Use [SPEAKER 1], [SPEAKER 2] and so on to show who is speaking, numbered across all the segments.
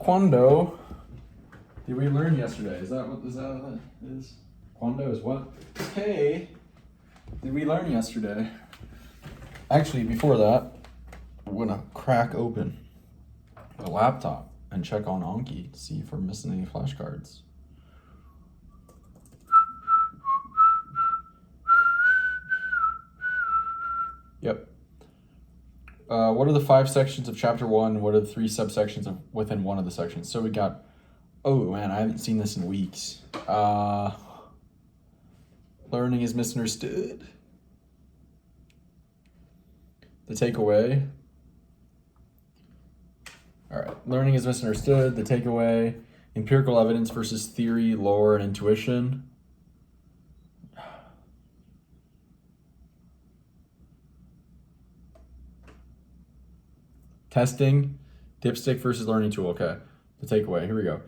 [SPEAKER 1] Quando did we learn yesterday? Is that what that is? Quando is what? Hey, did we learn yesterday? Actually, before that, I'm gonna crack open the laptop and check on Anki to see if we're missing any flashcards. Yep. What are the 5 sections of chapter 1? What are the 3 subsections within one of the sections? So we got, oh man, I haven't seen this in weeks. Learning is misunderstood. The takeaway. All right, learning is misunderstood. The takeaway. Empirical evidence versus theory, lore, and intuition. Testing, dipstick versus learning tool. Okay, the takeaway. Here we go.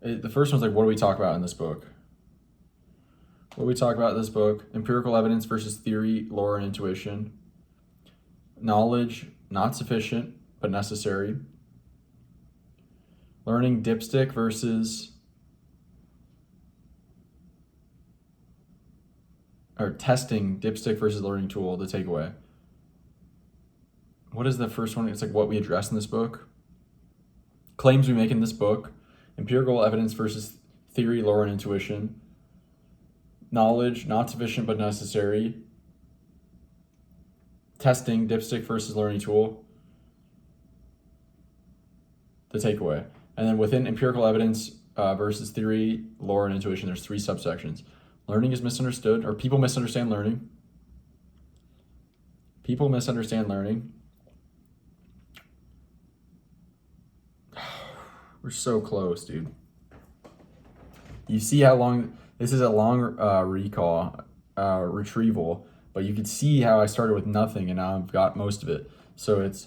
[SPEAKER 1] The first one's like, what do we talk about in this book? What do we talk about in this book? Empirical evidence versus theory, lore, and intuition. Knowledge, not sufficient, but necessary. Learning, dipstick versus... or testing, dipstick versus learning tool, the takeaway. What is the first one? It's like what we address in this book. Claims we make in this book. Empirical evidence versus theory, lore, and intuition. Knowledge, not sufficient but necessary. Testing, dipstick versus learning tool. The takeaway. And then within empirical evidence versus theory, lore, and intuition, there's 3 subsections. Learning is misunderstood, or people misunderstand learning. People misunderstand learning. We're so close, dude. You see how long, this is a long retrieval, but you can see how I started with nothing and now I've got most of it. So it's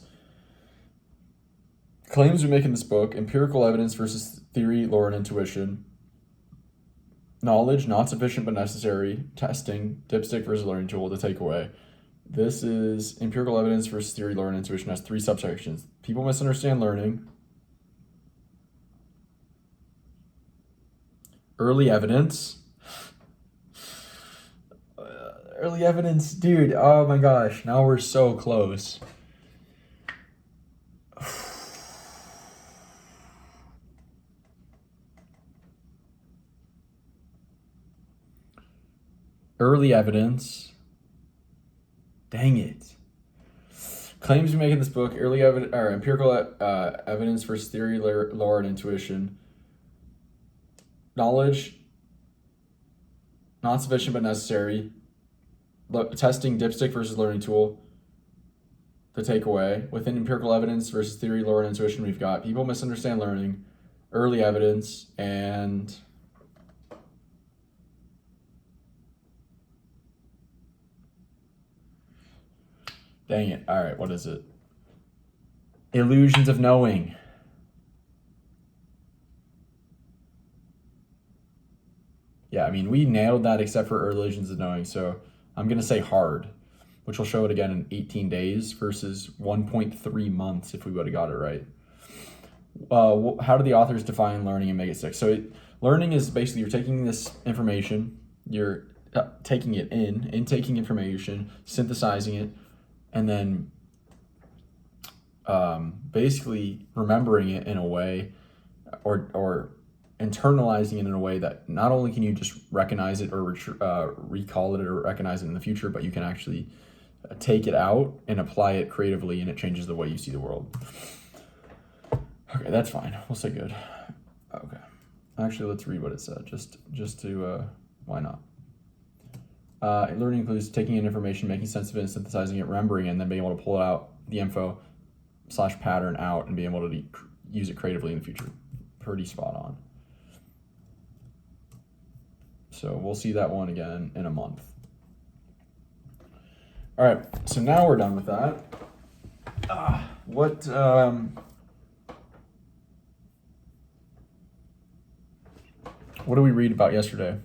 [SPEAKER 1] claims we make in this book, empirical evidence versus theory, lore, and intuition. Knowledge, not sufficient but necessary. Testing, dipstick versus learning tool, the takeaway. This is empirical evidence versus theory, lore, and intuition. Has 3 subsections. People misunderstand learning. Early evidence. Early evidence, dude. Oh my gosh, now we're so close. Early evidence. Dang it. Claims we make in this book, early evidence or empirical evidence versus theory, lore, and intuition. Knowledge, not sufficient but necessary. Testing, dipstick versus learning tool. The takeaway. Within empirical evidence versus theory, lore, and intuition, we've got people misunderstand learning, early evidence, and dang it. All right, what is it? Illusions of knowing. Yeah, I mean, we nailed that except for illusions of knowing. So I'm going to say hard, which will show it again in 18 days versus 1.3 months if we would have got it right. How do the authors define learning and make it stick? So learning is basically you're taking this information, you're taking it intaking information, synthesizing it, and then basically remembering it in a way or internalizing it in a way that not only can you just recognize it or recall it or recognize it in the future, but you can actually take it out and apply it creatively, and it changes the way you see the world. Okay, that's fine. We'll say good. Okay. Actually, let's read what it said, just to, why not? Learning includes taking in information, making sense of it, and synthesizing it, remembering it, and then being able to pull it out, the info / pattern out, and be able to use it creatively in the future. Pretty spot on. So we'll see that one again in a month. All right, so now we're done with that. What did we read about yesterday?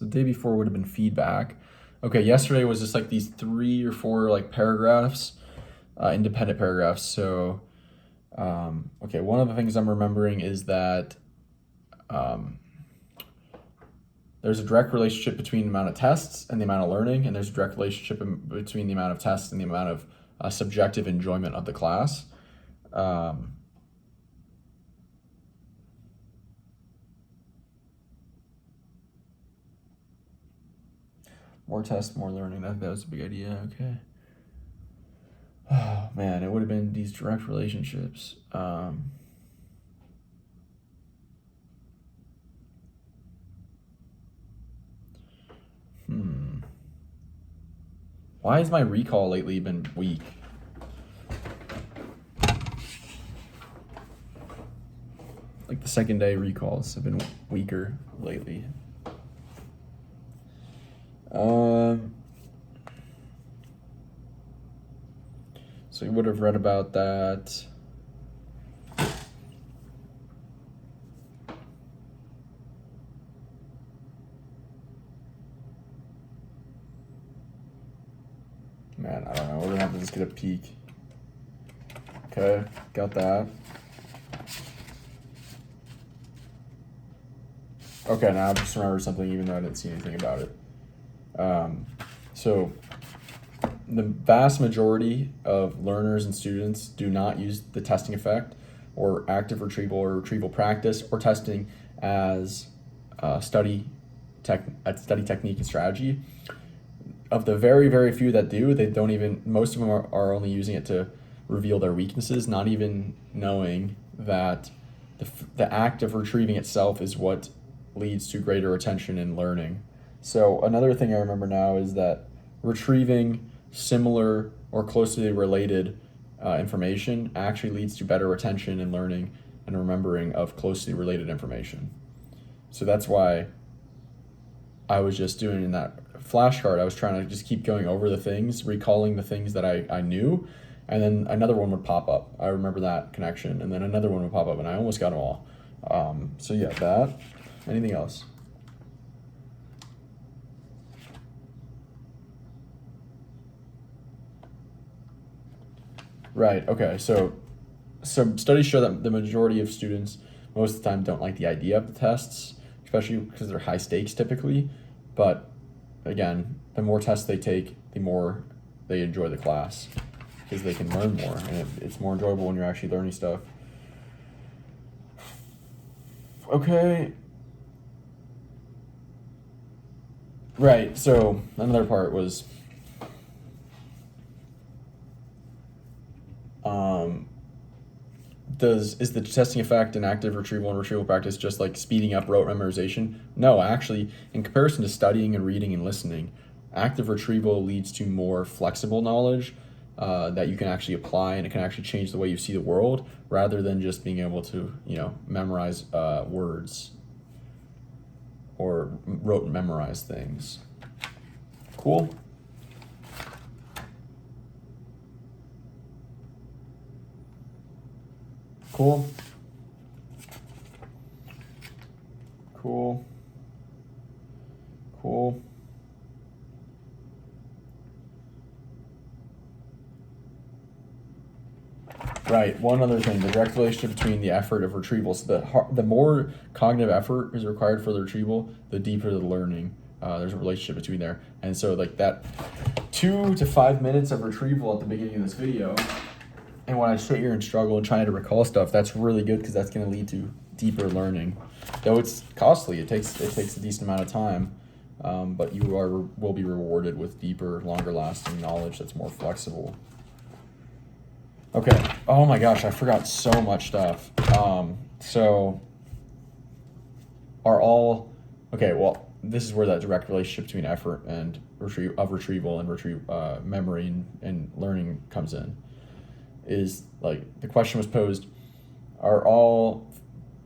[SPEAKER 1] So the day before would have been feedback. Okay, yesterday was just like these 3 or 4 like paragraphs, independent paragraphs. So, okay, one of the things I'm remembering is that there's a direct relationship between the amount of tests and the amount of learning, and there's a direct relationship between the amount of tests and the amount of subjective enjoyment of the class. More tests, more learning. That was a big idea. Okay. Oh man, it would have been these direct relationships. Why has my recall lately been weak? Like the second day recalls have been weaker lately. So you would have read about that. Man, I don't know. We're gonna have to just get a peek. Okay, got that. Okay, now I just remembered something even though I didn't see anything about it. So the vast majority of learners and students do not use the testing effect or active retrieval or retrieval practice or testing as study technique and strategy. Of the very, very few that do, they don't even, most of them are only using it to reveal their weaknesses, not even knowing that the act of retrieving itself is what leads to greater retention and learning. So another thing I remember now is that retrieving similar or closely related information actually leads to better retention and learning and remembering of closely related information. So that's why I was just doing in that flashcard, I was trying to just keep going over the things, recalling the things that I knew, and then another one would pop up. I remember that connection, and then another one would pop up, and I almost got them all. So yeah, that. Anything else? Right, okay, so studies show that the majority of students most of the time don't like the idea of the tests, especially because they're high stakes typically. But again, the more tests they take, the more they enjoy the class because they can learn more, and it's more enjoyable when you're actually learning stuff. Okay. Right, so another part was is the testing effect in active retrieval and retrieval practice just like speeding up rote memorization? No, actually, in comparison to studying and reading and listening, active retrieval leads to more flexible knowledge that you can actually apply, and it can actually change the way you see the world rather than just being able to, memorize words or rote memorize things. Cool? Cool. Cool. Cool. Right. One other thing, the direct relationship between the effort of retrieval. So the more cognitive effort is required for the retrieval, the deeper the learning. There's a relationship between there. And so like that 2 to 5 minutes of retrieval at the beginning of this video, and when I sit here and struggle and trying to recall stuff, that's really good because that's going to lead to deeper learning. Though it's costly, it takes a decent amount of time, but you will be rewarded with deeper, longer lasting knowledge that's more flexible. Okay. Oh my gosh, I forgot so much stuff. Well, this is where that direct relationship between effort and retrieval and memory and learning comes in. Is like the question was posed: are all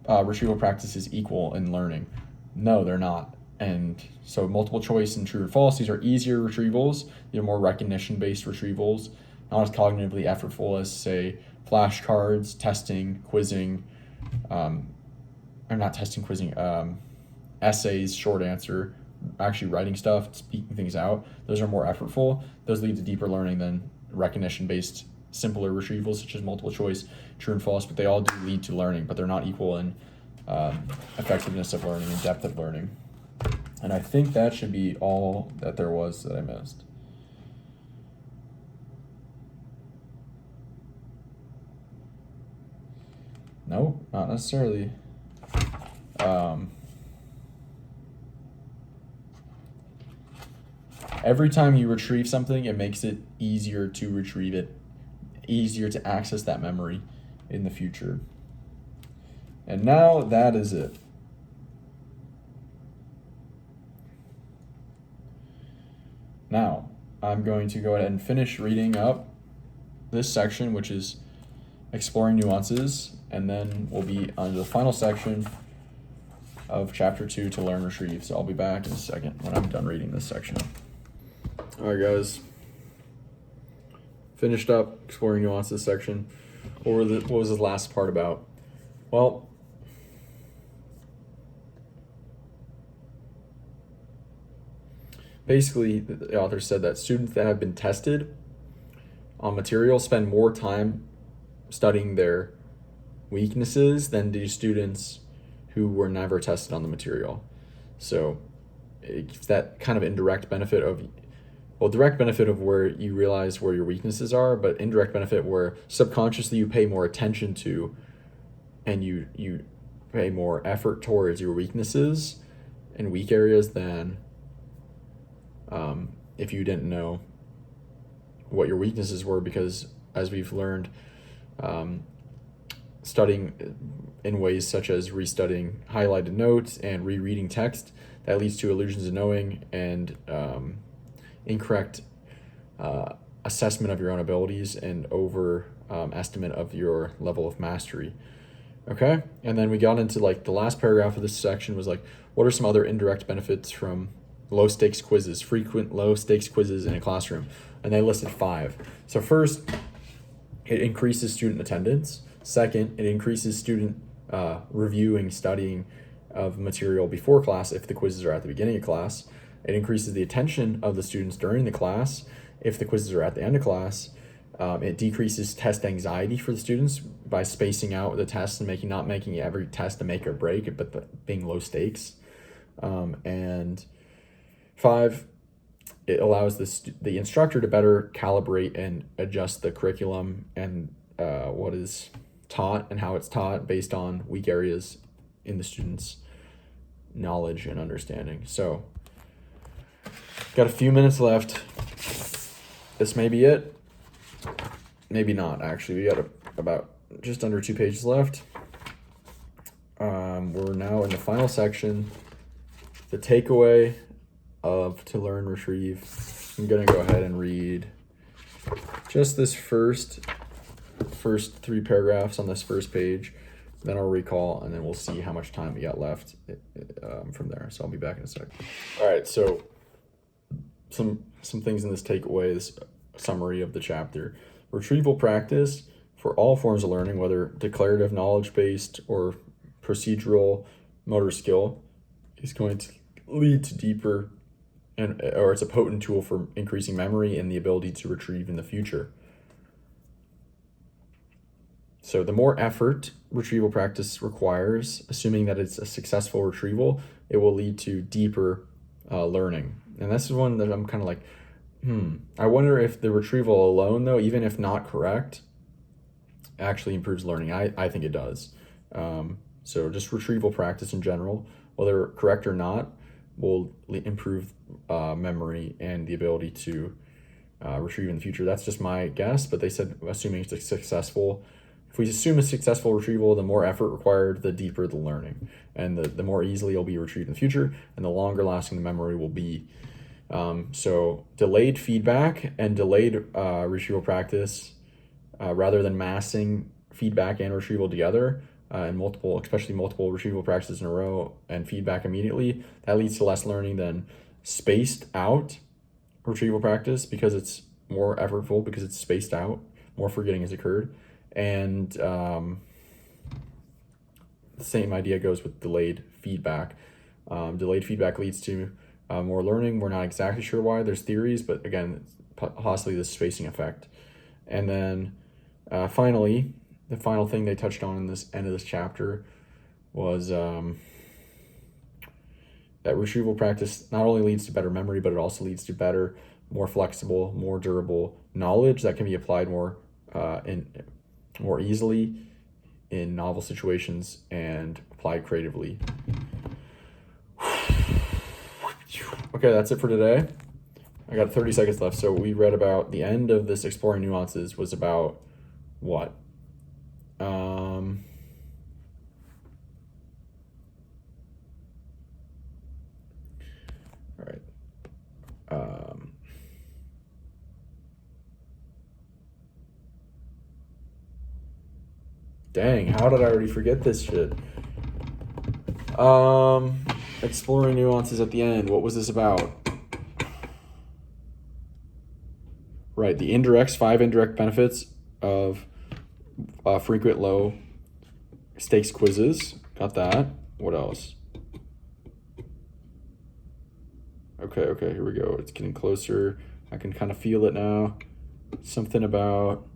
[SPEAKER 1] retrieval practices equal in learning? No, they're not. And so multiple choice and true and false, these are easier retrievals. They're more recognition-based retrievals, not as cognitively effortful as, say, flashcards, testing, quizzing, essays, short answer, actually writing stuff, speaking things out, those are more effortful. Those lead to deeper learning than recognition-based simpler retrievals such as multiple choice, true and false, but they all do lead to learning, but they're not equal in effectiveness of learning and depth of learning. And I think that should be all that there was that I missed. No, not necessarily. Every time you retrieve something, it makes it easier to retrieve it, easier to access that memory in the future. And now that is it. Now, I'm going to go ahead and finish reading up this section, which is exploring nuances, and then we'll be on the final section of chapter 2 to learn retrieve. So I'll be back in a second when I'm done reading this section. All right, guys. Finished up exploring nuances section. What was the last part about? Well, basically, the author said that students that have been tested on material spend more time studying their weaknesses than do students who were never tested on the material. So it gives that kind of indirect benefit of, well, direct benefit of where you realize where your weaknesses are, but indirect benefit where subconsciously you pay more attention to and you pay more effort towards your weaknesses and weak areas than if you didn't know what your weaknesses were, because as we've learned, studying in ways such as restudying highlighted notes and rereading text, that leads to illusions of knowing and incorrect assessment of your own abilities and estimate of your level of mastery. Okay, and then we got into like the last paragraph of this section was like, what are some other indirect benefits from low stakes quizzes, frequent low stakes quizzes in a classroom? And they listed 5. So first, it increases student attendance. Second, it increases student reviewing, studying of material before class if the quizzes are at the beginning of class. It increases the attention of the students during the class if the quizzes are at the end of class. It decreases test anxiety for the students by spacing out the tests and not making every test a make or break, but being low stakes. And 5, it allows the instructor to better calibrate and adjust the curriculum and what is taught and how it's taught based on weak areas in the students' knowledge and understanding. So, got a few minutes left. This may be it. Maybe not, actually. We got about just under 2 pages left. We're now in the final section. The takeaway of to learn retrieve. I'm going to go ahead and read just this first 3 paragraphs on this first page. Then I'll recall, and then we'll see how much time we got left from there. So I'll be back in a sec. All right, so some things in this takeaway, this summary of the chapter. Retrieval practice for all forms of learning, whether declarative, knowledge-based, or procedural motor skill, is going to lead to deeper, or it's a potent tool for increasing memory and the ability to retrieve in the future. So the more effort retrieval practice requires, assuming that it's a successful retrieval, it will lead to deeper learning. And this is one that I'm kind of like, I wonder if the retrieval alone, though, even if not correct, actually improves learning. I think it does. So just retrieval practice in general, whether correct or not, will improve memory and the ability to retrieve in the future. That's just my guess, but they said assuming it's successful. If we assume a successful retrieval, the more effort required, the deeper the learning, and the more easily it'll be retrieved in the future, and the longer lasting the memory will be. So delayed feedback and delayed retrieval practice, rather than massing feedback and retrieval together, and especially multiple retrieval practices in a row and feedback immediately, that leads to less learning than spaced out retrieval practice, because it's more effortful, because it's spaced out, more forgetting has occurred. And the same idea goes with delayed feedback. Delayed feedback leads to more learning. We're not exactly sure why. There's theories, but again, possibly the spacing effect. And then finally, the final thing they touched on in this end of this chapter was that retrieval practice not only leads to better memory, but it also leads to better, more flexible, more durable knowledge that can be applied more easily in novel situations and applied creatively. Okay, that's it for today. I got 30 seconds left. So we read about the end of this exploring nuances was about what? All right. Dang, how did I already forget this shit? Exploring nuances at the end. What was this about? Right, the indirects, 5 indirect benefits of frequent low stakes quizzes. Got that. What else? Okay, here we go. It's getting closer. I can kind of feel it now. Something about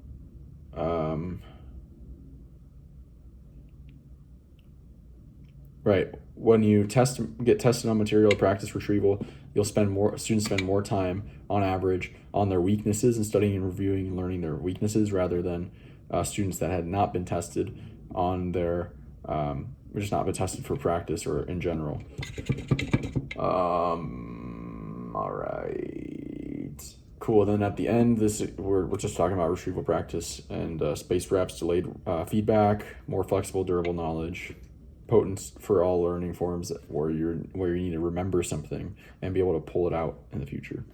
[SPEAKER 1] right. When you get tested on material practice retrieval, students spend more time on average on their weaknesses and studying and reviewing and learning their weaknesses rather than students that had not been tested on their just not been tested for practice or in general. All right. Cool. Then at the end, we're just talking about retrieval practice and spaced reps, delayed feedback, more flexible, durable knowledge, potent for all learning forms where you need to remember something and be able to pull it out in the future.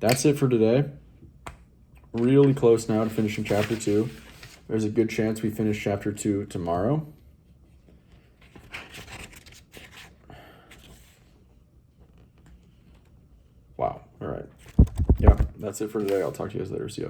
[SPEAKER 1] That's it for today. Really close now to finishing chapter 2. There's a good chance we finish chapter 2 tomorrow. Wow. All right. Yeah, that's it for today. I'll talk to you guys later. See ya.